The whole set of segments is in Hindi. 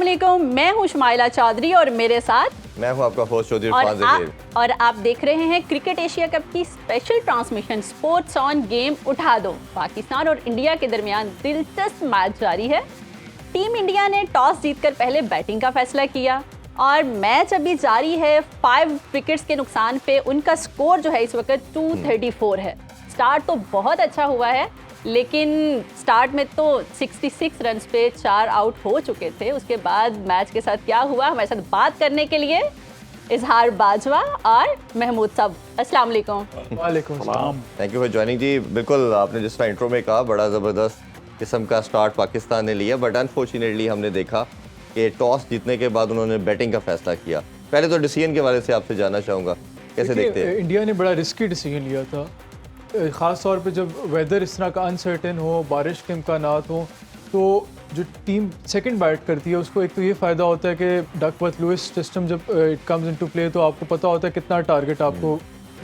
वालेकुम, मैं हूँ शुमाइला चौधरी और मेरे साथ मैं हूँ आपका होस्ट चौधरी और आप देख रहे हैं क्रिकेट एशिया कप की special transmission sports on game उठा दो। पाकिस्तान और इंडिया के दरमियान दिलचस्प मैच जारी है। टीम इंडिया ने टॉस जीतकर पहले बैटिंग का फैसला किया और मैच अभी जारी है। 5 विकेट्स के नुकसान पे उनका स्कोर जो है इस वक्त 234 है। स्टार्ट तो बहुत अच्छा हुआ है, लेकिन स्टार्ट में तो 66 रन्स पे 4 आउट हो चुके थे। उसके बाद मैच के साथ क्या हुआ, हमारे साथ बात करने के लिए इजहार बाजवा और महमूद साहब, अस्सलाम वालेकुम। वालेकुम सलाम। थैंक यू फॉर ज्वाइनिंग जी। बिल्कुल आपने जिस तरह इंट्रो में कहा, बड़ा ज़बरदस्त किस्म का स्टार्ट पाकिस्तान ने लिया, बट अनफॉर्चुनेटली हमने देखा कि टॉस जीतने के बाद उन्होंने बैटिंग का फैसला किया। पहले तो डिसीजन के बारे से आपसे जानना चाहूँगा, कैसे देखते हैं? इंडिया ने बड़ा रिस्की डिसीजन लिया था, ख़ास तौर पे जब वेदर इस तरह का अनसर्टेन हो, बारिश के इम्कानात हो, तो जो टीम सेकंड बैट करती है उसको एक तो ये फ़ायदा होता है कि डकवर्थ लुइस सिस्टम जब इट कम्स इनटू प्ले तो आपको पता होता है कितना टारगेट आपको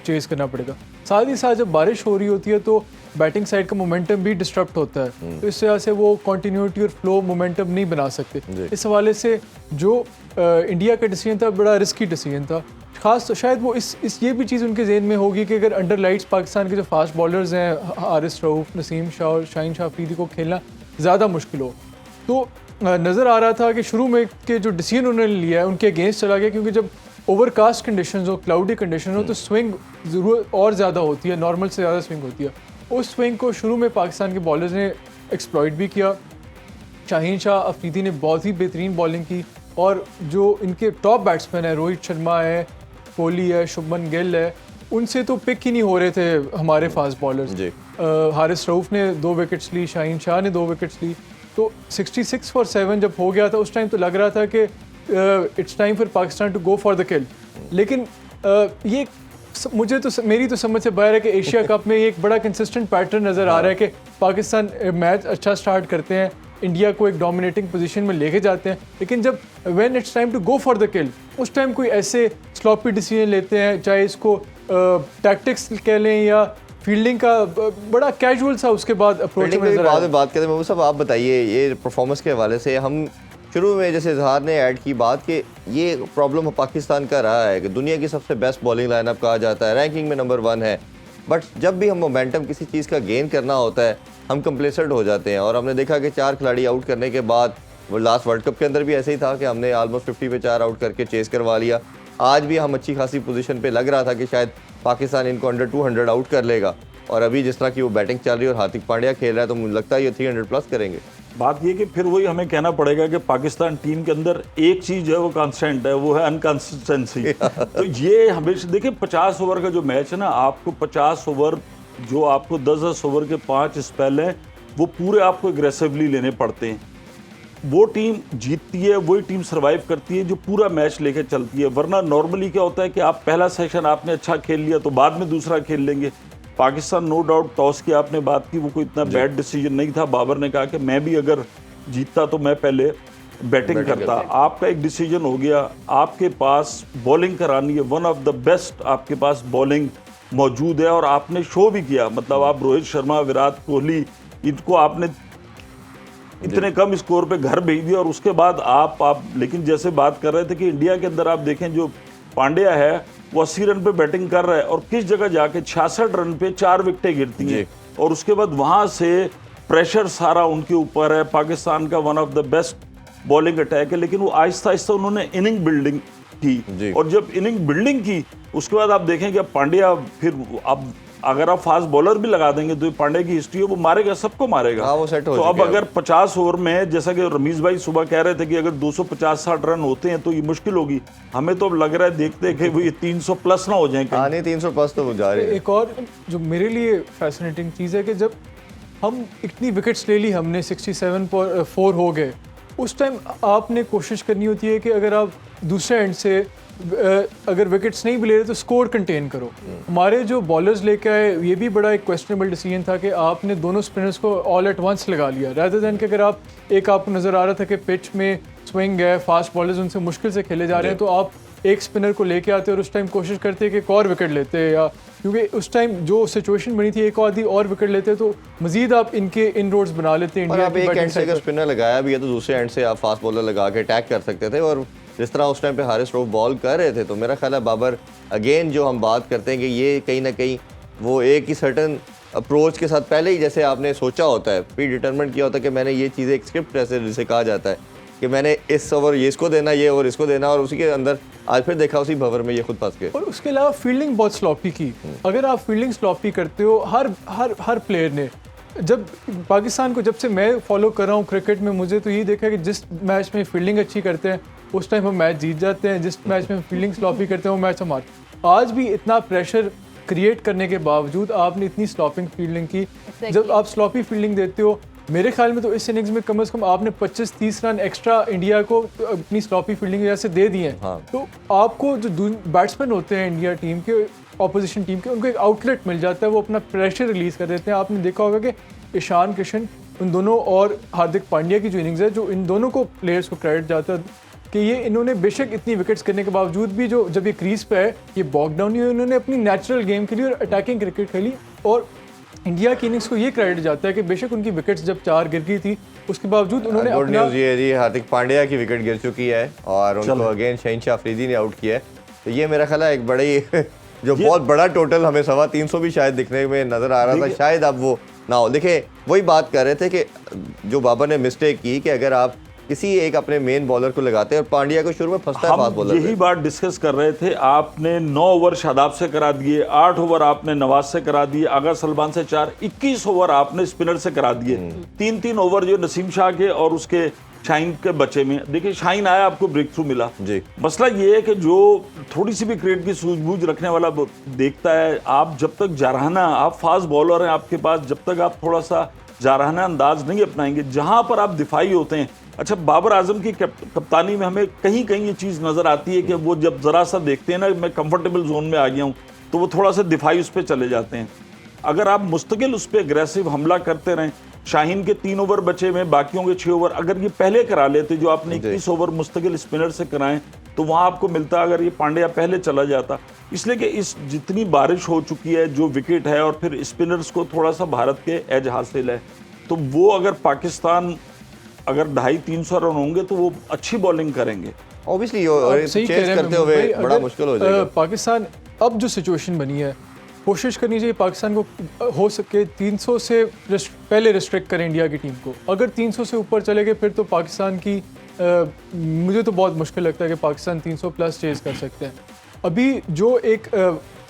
चेज़ करना पड़ेगा। साथ ही साथ जब बारिश हो रही होती है तो बैटिंग साइड का मोमेंटम भी डिस्टर्ब होता है, तो इस वजह से वो कंटिन्यूटी और फ्लो मोमेंटम नहीं बना सकते। इस हवाले से जो इंडिया का डिसीजन था बड़ा रिस्की डिसीजन था। खास तो शायद वो इस ये भी चीज़ उनके जहन में होगी कि अगर अंडर लाइट्स पाकिस्तान के जो फास्ट बॉलर्स हैं हारिस रऊफ, नसीम शाह और शाहीन शाह अफरीदी को खेलना ज़्यादा मुश्किल हो, तो नज़र आ रहा था कि शुरू में के जो डिसीजन उन्होंने लिया है उनके अगेंस्ट चला गया, क्योंकि जब ओवरकास्ट कंडीशंस हो, क्लाउडी कंडीशन हो, तो स्विंग ज़रूरत और ज़्यादा होती है, नॉर्मल से ज़्यादा स्विंग होती है। उस स्विंग को शुरू में पाकिस्तान के बॉलर्स ने एक्सप्लॉइट भी किया। शाहीन शाह अफरीदी ने बहुत ही बेहतरीन बॉलिंग की, और जो इनके टॉप बैट्समैन है, रोहित शर्मा है, कोहली है, शुभमन गिल है, उनसे तो पिक ही नहीं हो रहे थे हमारे फास्ट बॉलर्स। हारिस रऊफ ने 2 विकेट्स ली, शाहीन शाह ने 2 विकेट्स ली, तो 66 फॉर 7 जब हो गया था उस टाइम तो लग रहा था कि it's time for Pakistan to go for the kill. लेकिन ये मुझे तो मेरी तो समझ से बाहर है कि एशिया कप में एक बड़ा कंसिस्टेंट पैटर्न नज़र आ रहा है कि पाकिस्तान मैच अच्छा स्टार्ट करते हैं, इंडिया को एक डोमिनेटिंग पोजीशन में लेके जाते हैं, लेकिन जब when it's time to go for the kill उस टाइम कोई ऐसे स्लॉपी डिसीजन लेते हैं, चाहे इसको टैक्टिक्स कह लें या फील्डिंग का बड़ा कैजुअल सा उसके बाद अप्रोच में नजर बाद में बात करते हैं। महमूद साहब, आप बताइए ये परफॉर्मेंस के हवाले से। हम शुरू में जैसे इजहार ने ऐड की बात कि ये प्रॉब्लम पाकिस्तान का रहा है कि दुनिया की सबसे बेस्ट बॉलिंग लाइनअप कहा जाता है, रैंकिंग में नंबर 1 है, बट जब भी हम मोमेंटम किसी चीज़ का गेन करना होता है हम कंप्लेसेंट हो जाते हैं। और हमने देखा कि 4 खिलाड़ी आउट करने के बाद, वो लास्ट वर्ल्ड कप के अंदर भी ऐसे ही था कि हमने ऑलमोस्ट 50 पे 4 आउट करके चेस करवा लिया। आज भी हम अच्छी खासी पोजीशन पे लग रहा था कि शायद पाकिस्तान इनको अंडर 200 आउट कर लेगा, और अभी जिस तरह की वो बैटिंग चल रही है और हार्दिक पांड्या खेल रहा है तो मुझे लगता है ये 300 प्लस करेंगे। बात ये कि फिर वही हमें कहना पड़ेगा कि पाकिस्तान टीम के अंदर एक चीज़ है वो कांस्टेंट है, वो है अनकंसिस्टेंसी। तो ये हमेशा देखिए 50 ओवर का जो मैच है ना, आपको 50 ओवर जो आपको 10-10 ओवर के 5 स्पेल हैं वो पूरे आपको एग्रेसिवली लेने पड़ते हैं। वो टीम जीतती है, वही टीम सर्वाइव करती है जो पूरा मैच लेके चलती है। वरना नॉर्मली क्या होता है कि आप पहला सेशन आपने अच्छा खेल लिया तो बाद में दूसरा खेल लेंगे। पाकिस्तान नो डाउट टॉस की आपने बात की, वो कोई इतना बैड डिसीजन नहीं था। बाबर ने कहा कि मैं भी अगर जीतता तो मैं पहले बैटिंग करता। आपका एक डिसीजन हो गया, आपके पास बॉलिंग करानी है, वन ऑफ द बेस्ट आपके पास बॉलिंग मौजूद है और आपने शो भी किया। मतलब आप रोहित शर्मा, विराट कोहली, इनको आपने इतने कम स्कोर पे घर भेज दिया, और उसके बाद आप लेकिन जैसे बात कर रहे थे कि इंडिया के अंदर आप देखें जो पांड्या है वो 80 रन पे बैटिंग कर रहा है और किस जगह जाके 66 रन पे 4 विकेटें गिरती हैं, और उसके बाद वहां से प्रेशर सारा उनके ऊपर है। पाकिस्तान का one of the best bowling attack है, लेकिन वो आहिस्ता आहिस्ता उन्होंने इनिंग बिल्डिंग की, और जब इनिंग बिल्डिंग की उसके बाद आप देखें कि पांड्या फिर अब अगर आप फास्ट बॉलर भी लगा देंगे तो पांड्या की हिस्ट्री है, वो मारेगा, सबको मारेगा। वो सेट हो तो अब अगर 50 ओवर में, जैसा कि रमीज भाई सुबह कह रहे थे कि अगर 250-60 रन होते हैं तो ये मुश्किल होगी। हमें तो अब लग रहा है देखते कि वो ये 300 प्लस ना हो जाए। नहीं, 300 प्लस तो जा रहे हैं। एक और जो मेरे लिए फैसिनेटिंग चीज़ है कि जब हम इतनी विकेट्स ले ली, हमने 67-4 हो गए, उस टाइम आपने कोशिश करनी होती है कि अगर आप दूसरे एंड से अगर विकेट्स नहीं भी ले रहे तो स्कोर कंटेन करो। हमारे जो बॉलर्स लेके आए ये भी बड़ा एक क्वेश्चनेबल डिसीजन था कि आपने दोनों स्पिनर्स को ऑल एट वंस लगा लिया, रादर दैन कि अगर आपको नज़र आ रहा था कि पिच में स्विंग है, फास्ट बॉलर्स उनसे मुश्किल से खेले जा रहे हैं, तो आप एक स्पिनर को लेके आते और उस टाइम कोशिश करते कि एक और विकेट लेते, या क्योंकि उस टाइम जो सिचुएशन बनी थी एक आधी और विकेट लेते तो मजीद आप इनके इन रोड्स बना लेते और इंडिया आप की एक बैटिंग एंड से साइड अगर पर। स्पिनर लगाया भी है तो दूसरे एंड से आप फास्ट बॉलर लगा के अटैक कर सकते थे। और जिस तरह उस टाइम पे हारिस रऊफ बॉल कर रहे थे तो मेरा ख्याल है बाबर अगेन जो हम बात करते हैं कि ये कहीं ना कहीं वो एक ही सर्टन अप्रोच के साथ पहले ही जैसे आपने सोचा होता है, प्री डिटरमिनेट किया होता है कि मैंने ये चीज़ें एक स्क्रिप्ट ऐसे जिसे कहा जाता है कि मैंने इस ओवर ये इसको देना, ये ओवर इसको देना, और उसी के अंदर आज फिर देखा उसी भंवर में ये खुद फंस गए। और उसके अलावा फील्डिंग बहुत स्लॉपी की। अगर आप फील्डिंग स्लॉपी करते हो, हर प्लेयर ने, जब पाकिस्तान को जब से मैं फॉलो कर रहा हूँ क्रिकेट में, मुझे तो यही देखा कि जिस मैच में फील्डिंग अच्छी करते हैं उस टाइम हम मैच जीत जाते हैं, जिस मैच में फील्डिंग स्लॉपी करते हैं वो मैच हम आज भी इतना प्रेशर क्रिएट करने के बावजूद आपने इतनी स्लॉपिंग फील्डिंग की। जब आप स्लॉपी फील्डिंग देते हो, मेरे ख्याल में तो इस इनिंग्स में कम से कम आपने 25-30 रन एक्स्ट्रा इंडिया को अपनी स्लॉपी फील्डिंग की वजह से दे दिए हैं। हाँ। तो आपको जो बैट्समैन होते हैं इंडिया टीम के, ऑपोजिशन टीम के, उनको एक आउटलेट मिल जाता है, वो अपना प्रेशर रिलीज कर देते हैं। आपने देखा होगा कि ईशान किशन उन दोनों और हार्दिक पांड्या की जो इनिंग्स है, जो इन दोनों को प्लेयर्स को क्रेडिट जाता है कि ये इन्होंने बेशक इतनी विकेट्स करने के बावजूद भी जो जब ये क्रीज पे है ये बॉक डाउन नहीं हुए, इन्होंने अपनी नेचुरल गेम खेली और अटैकिंग क्रिकेट खेली। और इंडिया की इनिंग्स को ये क्रेडिट जाता है कि बेशक उनकी विकेट्स जब 4 गिर गई थी उसके बावजूद उन्होंने गुड अपना न्यूज़ ये है जी, हार्दिक पांड्या की विकेट गिर चुकी है और उनको अगेन शहीनशाह अफरीदी ने आउट किया है। तो ये मेरा ख्याल है एक बड़ी जो बहुत बड़ा टोटल हमें 325 भी शायद दिखने में नज़र आ रहा था, शायद अब वो ना हो। देखिए वही बात कर रहे थे कि जो बाबर ने मिस्टेक की कि अगर आप किसी एक अपने मेन बॉलर को लगाते हैं, और पांड्या को शुरू में फंसता है फास्ट बॉलर यही बात डिस्कस कर रहे थे। आपने 9 ओवर शादाब से करा दिए, 8 ओवर आपने नवाज से करा दिए, आगा सलमान से 4, 21 ओवर आपने स्पिनर से करा दिए। 3-3 ओवर जो नसीम शाह के और उसके शाहीन के बचे में, देखिए शाहीन आया, आपको ब्रेक थ्रू मिला जी। मसला ये है कि जो थोड़ी सी भी क्रिकेट की सूझबूझ रखने वाला देखता है, आप जब तक जारहाना, आप फास्ट बॉलर हैं आपके पास, जब तक आप थोड़ा सा जारहाना अंदाज नहीं अपनाएंगे, जहां पर आप दिफाई होते हैं। अच्छा, बाबर आजम की कप्तानी में हमें कहीं कहीं ये चीज़ नज़र आती है कि वो जब ज़रा सा देखते हैं ना मैं कंफर्टेबल जोन में आ गया हूँ, तो वो थोड़ा सा दिफाई उस पर चले जाते हैं। अगर आप मुस्तकिल उस पर एग्रेसिव हमला करते रहें, शाहीन के 3 ओवर बचे में, बाकियों के 6 ओवर अगर ये पहले करा लेते, जो आपने 21 ओवर मुस्तकिल स्पिनर से कराएं, तो वहाँ आपको मिलता अगर ये पांड्या पहले चला जाता। इसलिए कि इस जितनी बारिश हो चुकी है, जो विकेट है, और फिर स्पिनर्स को थोड़ा सा भारत के एज हासिल है, तो वो अगर पाकिस्तान अगर 250-300 रन होंगे तो वो अच्छी बॉलिंग करेंगे। ऑब्वियसली सही कह चेस रहे हैं करते हुए भाई, बड़ा अगर, मुश्किल हो जाएगा। पाकिस्तान अब जो सिचुएशन बनी है, कोशिश करनी चाहिए पाकिस्तान को हो सके 300 से पहले रिस्ट्रिक्ट करें इंडिया की टीम को। अगर 300 से ऊपर चले गए फिर तो पाकिस्तान की मुझे तो बहुत मुश्किल लगता है कि पाकिस्तान 300 प्लस चेज कर सकते हैं। अभी जो एक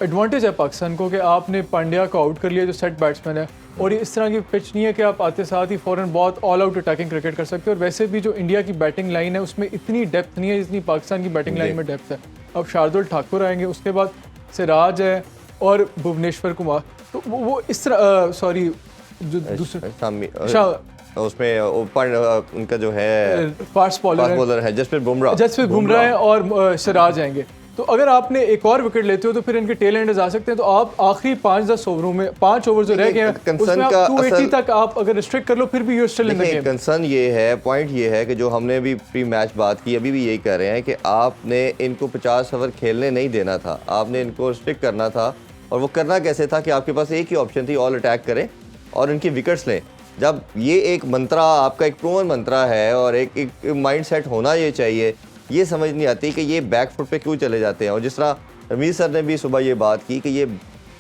एडवांटेज है पाकिस्तान को कि आपने पांड्या को आउट कर लिया जो सेट बैट्समैन है, और ये इस तरह की पिच नहीं है कि आप आते साथ ही फ़ौरन बहुत ऑल आउट अटैकिंग क्रिकेट कर सकते हो। और वैसे भी जो इंडिया की बैटिंग लाइन है उसमें इतनी डेप्थ नहीं है जितनी पाकिस्तान की बैटिंग लाइन में डेप्थ है। अब शार्दुल ठाकुर आएंगे, उसके बाद सिराज है और भुवनेश्वर कुमार, तो वो इस तरह सॉरी जो दूसरे उसमें ओपन उनका जो है फास्ट बॉलर है जसप्रीत बुमराह है और सिराज आएंगे। तो अगर आपने एक और विकेट लेते हो तो फिर इनके टेल एंडर्स आ सकते हैं। तो आप आखिरी 5-10 ओवरों में 5 ओवर जो रह गए हैं उसमें आप 280 तक आप अगर रिस्ट्रिक्ट कर लो फिर भी you still in the game. Concern ये है, पॉइंट ये है कि जो हमने भी प्री मैच बात की, अभी भी यही कर रहे हैं कि आपने इनको 50 ओवर खेलने नहीं देना था, आपने इनको रिस्ट्रिक्ट करना था। और वो करना कैसे था कि आपके पास एक ही ऑप्शन थी, ऑल अटैक करें और इनकी विकेट्स लें। जब ये एक मंत्रा आपका एक प्रूवन मंत्रा है और एक माइंड सेट होना ये चाहिए, ये समझ नहीं आती कि ये बैक फुट पे क्यों चले जाते हैं। और जिस तरह रमीज सर ने भी सुबह ये बात की कि ये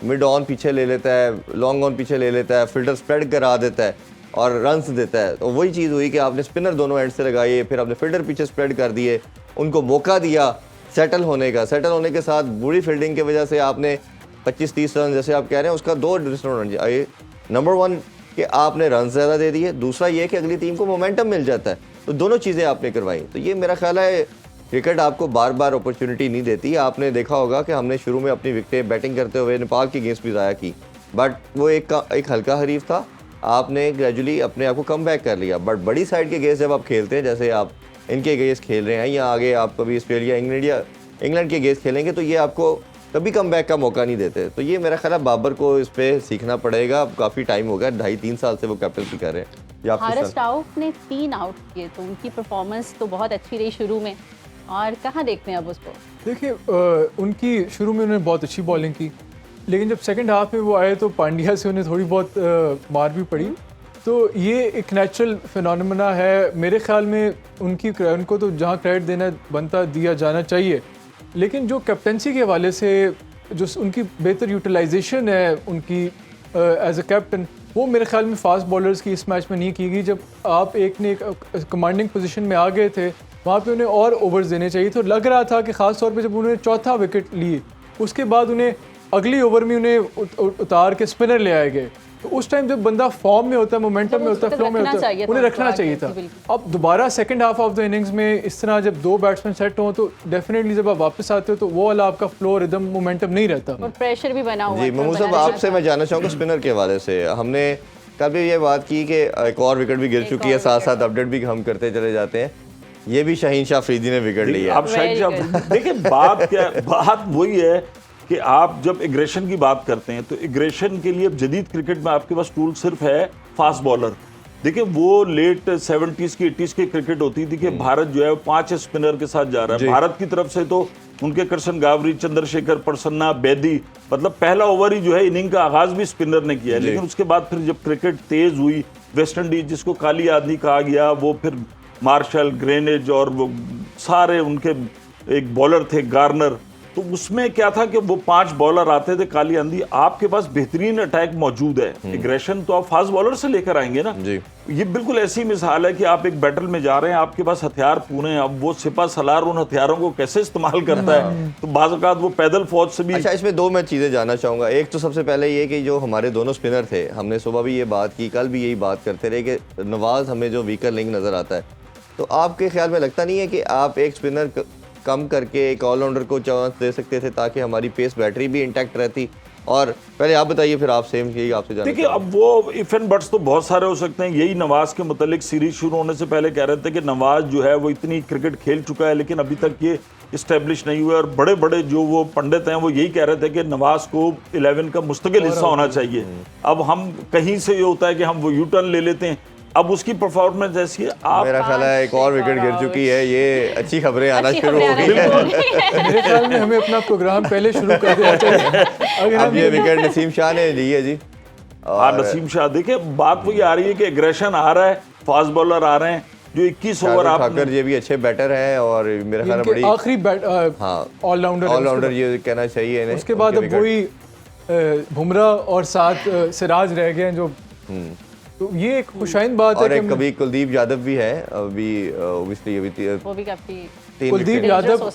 मिड ऑन पीछे ले लेता है, लॉन्ग ऑन पीछे ले लेता है, फील्डर स्प्रेड करा देता है और रन्स देता है। तो वही चीज़ हुई कि आपने स्पिनर दोनों एंड से लगाए, फिर आपने फील्डर पीछे स्प्रेड कर दिए, उनको मौका दिया सेटल होने का। सेटल होने के साथ बुरी फील्डिंग की वजह से आपने 25-30 रन जैसे आप कह रहे हैं उसका 2 रन। नंबर 1 कि आपने रन ज़्यादा दे दिए, दूसरा ये कि अगली टीम को मोमेंटम मिल जाता है। तो दोनों चीज़ें आपने करवाई। तो ये मेरा ख्याल है क्रिकेट आपको बार बार अपॉर्चुनिटी नहीं देती। आपने देखा होगा कि हमने शुरू में अपनी विकेटें बैटिंग करते हुए नेपाल के अगेंस्ट भी ज़ाया की, बट वो एक हल्का हरीफ था, आपने ग्रेजुअली अपने आप को कम बैक कर लिया। बट बड़ी साइड के अगेंस्ट जब आप खेलते हैं, जैसे आप इनके अगेंस्ट खेल रहे हैं या आगे आप कभी ऑस्ट्रेलिया इंग्लैंड के अगेंस्ट खेलेंगे, तो ये आपको कभी कम बैक का मौका नहीं देते। तो ये मेरा ख्याल है बाबर को इस पर सीखना पड़ेगा। काफ़ी टाइम हो गया, 2.5-3 साल से वो कैप्टनसी कर रहे हैं। हारिस राउफ ने 3 आउट किए तो उनकी परफॉर्मेंस तो बहुत अच्छी रही शुरू में, और कहाँ देखते हैं अब उसको? देखिए उनकी शुरू में उन्होंने बहुत अच्छी बॉलिंग की, लेकिन जब सेकंड हाफ में वो आए तो पांड्या से उन्हें थोड़ी बहुत मार भी पड़ी। तो ये एक नेचुरल फिनोमेना है मेरे ख्याल में। उनको तो जहाँ क्रेडिट देना बनता दिया जाना चाहिए, लेकिन जो कैप्टनसी के हवाले से जो उनकी बेहतर यूटिलाइजेशन है उनकी एज अ कैप्टन, वो मेरे ख्याल में फास्ट बॉलर्स की इस मैच में नहीं की गई। जब आप एक ने एक कमांडिंग पोजीशन में आ गए थे, वहाँ पे उन्हें और ओवर्स देने चाहिए। तो लग रहा था कि ख़ास तौर पे जब उन्होंने चौथा विकेट ली, उसके बाद उन्हें अगली ओवर में उन्हें उतार के स्पिनर ले आए गए। तो उस टाइम जब बंदा फॉर्म में होता है, मोमेंटम में होता है, फ्लो में होता है, उन्हें रखना चाहिए था। अब दोबारा second half of the innings में इस तरह जब दो बैट्समैन सेट हों तो डेफिनेटली जब आप वापस आते हो तो वो वाला आपका फ्लो, रिदम, मोमेंटम नहीं रहता और प्रेशर भी बना हुआ जी महमूद साहब, आपसे मैं जानना चाहूँगा स्पिनर के हवाले से। हमने कल भी ये बात की कि एक और विकेट भी गिर चुकी है, साथ साथ अपडेट भी हम करते चले जाते हैं। ये भी शाहीन शाह अफरीदी ने विकेट लिया। अब शाहीन शाह देखिए बात क्या, बात वही है कि आप जब एग्रेशन की बात करते हैं तो एग्रेशन के लिए अब जदीद क्रिकेट में आपके पास टूल सिर्फ है फास्ट बॉलर। देखिए वो लेट 70s की 80s की क्रिकेट होती थी कि भारत जो है 5 स्पिनर के साथ जा रहा है। भारत की तरफ से तो उनके कृष्ण गावरी, चंद्रशेखर प्रसन्ना, बेदी, मतलब पहला ओवर ही जो है इनिंग का आगाज भी स्पिनर ने किया है। लेकिन उसके बाद फिर जब क्रिकेट तेज हुई, वेस्ट इंडीज जिसको काली आदमी कहा गया, वो फिर मार्शल, ग्रेनेज और वो सारे उनके एक बॉलर थे गार्नर, तो उसमें क्या था कि वो 5 बॉलर आते थे काली आंधी। आपके पास बेहतरीन अटैक मौजूद है, एग्रेशन तो आप फास्ट बॉलर से लेकर आएंगे ना जी। ये बिल्कुल ऐसी मिसाल है कि आप एक बैटल में जा रहे हैं, आपके पास हथियार पूरे हैं, अब वो सिपा सलार उन हथियारों को कैसे इस्तेमाल करता है, तो बाज़ औक़ात वो पैदल फौज से भी। अच्छा, इसमें दो मैं चीज़ें जानना चाहूँगा। एक तो सबसे पहले ये कि जो हमारे दोनों स्पिनर थे, हमने सुबह भी ये बात की, कल भी यही बात करते रहे कि नवाज हमें जो वीकर लिंक नज़र आता है, तो आपके ख्याल में लगता नहीं है कि आप एक स्पिनर कम करके एक ऑलराउंडर को चांस दे सकते थे ताकि हमारी पेस बैटरी भी इंटैक्ट रहती? और पहले आप बताइए, फिर आप सेम यही आपसे जानना। देखिए अब वो इफ एंड बट्स तो बहुत सारे हो सकते हैं। यही नवाज के मुतालिक सीरीज शुरू होने से पहले कह रहे थे कि नवाज जो है वो इतनी क्रिकेट खेल चुका है, लेकिन अभी तक ये इस्टेब्लिश नहीं हुआ। और बड़े बड़े जो वो पंडित हैं वो यही कह रहे थे कि नवाज को 11 का मुस्तकिल हिस्सा होना चाहिए। अब हम कहीं से ये होता है कि हम वो यू टर्न ले लेते हैं। अब उसकी परफॉर्मेंस ऐसी है, आप मेरा ख्याल है एक और विकेट गिर चुकी है, ये अच्छी खबरें आना शुरू हो गई है। मेरे ख्याल में हमें अपना प्रोग्राम पहले शुरू कर देना चाहिए। अगर अब ये विकेट नसीम शाह ने ली है जी। हाँ, नसीम शाह, देखिए बात वही आ रही है कि एग्रेशन आ रहा है, फास्ट बॉलर आ रहे हैं जो 21 ओवर आप ठाकर ये भी अच्छे बैटर हैं और मेरा ख्याल है बड़ी आखिरी ऑलराउंडर ये कहना चाहिए इन्हें। उसके बाद अब वही बुमराह और साथ सिराज रह गए हैं जो, तो ये एक खुशाइन बात और है एक कभी कुलदीप यादव भी है अभी, ऑब्वियसली अभी वो भी काफी कुलदीप यादव,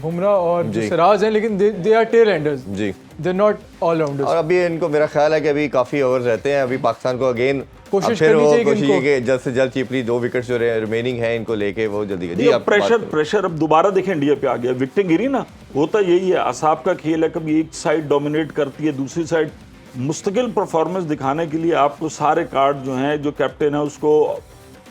बुमराह और जो सिराज हैं, लेकिन दे आर टेल एंडर्स जी, दे नॉट ऑलराउंडर्स। और अभी इनको मेरा ख्याल है कि अभी काफी ओवर्स रहते हैं। अभी पाकिस्तान को अगेन कोशिश फिर करनी वो चाहिए कि कोशिश इनको- कि जल्द से जल्द चीपली 2 विकेट्स जो रिमेनिंग है इनको लेके वो जल्दी जी। अब प्रेशर अब दोबारा देखें इंडिया पे आ गया, विकेटें गिरी ना, होता यही है, असाब का खेल है, कभी एक साइड डोमिनेट करती है, दूसरी साइड मुस्तकिल परफॉर्मेंस दिखाने के लिए आपको सारे कार्ड जो हैं, जो कैप्टन है उसको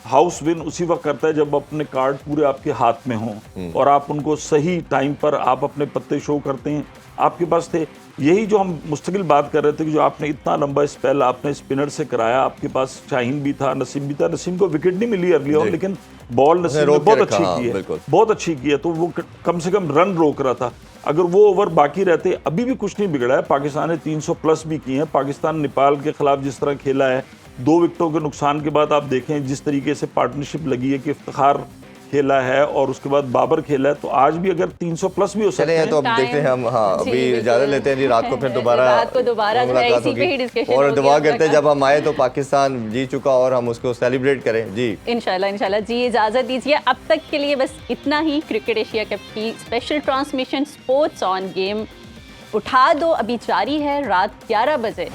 हाउस विन उसी वक्त करता है जब अपने कार्ड पूरे आपके हाथ में हों और आप उनको सही टाइम पर आप अपने पत्ते शो करते हैं। आपके पास थे, यही जो हम मुस्तकिल बात कर रहे थे कि जो आपने इतना लंबा स्पेल आपने स्पिनर से कराया, आपके पास शाहीन भी था, नसीम भी था, नसीम को विकेट नहीं मिली अर्ली ऑन, लेकिन बॉल नसीम ने बहुत अच्छी की है, बहुत अच्छी की है, तो वो कम से कम रन रोक रहा था। अगर वो ओवर बाकी रहते, अभी भी कुछ नहीं बिगड़ा है, पाकिस्तान ने 300 प्लस भी किए हैं। पाकिस्तान नेपाल के खिलाफ जिस तरह खेला है, 2 विकेटों के नुकसान के बाद आप देखें जिस तरीके से पार्टनरशिप लगी है कि इफ्तिखार खेला है और उसके बाद बाबर खेला है, तो आज भी अगर 300 प्लस भी हो सकते हैं। तो अब देखते हैं हम, हाँ अभी इजाजत लेते हैं जी, रात को फिर दोबारा मुलाकात होगी और दुआ करते हैं जब हम आए तो पाकिस्तान जीत चुका और हम उसको सेलिब्रेट करें जी, इंशाल्लाह जी। इजाजत दीजिए, अब तक के लिए बस इतना ही। क्रिकेट एशिया कप की special transmission sports on game उठा दो अभी जारी है रात 11 बजे।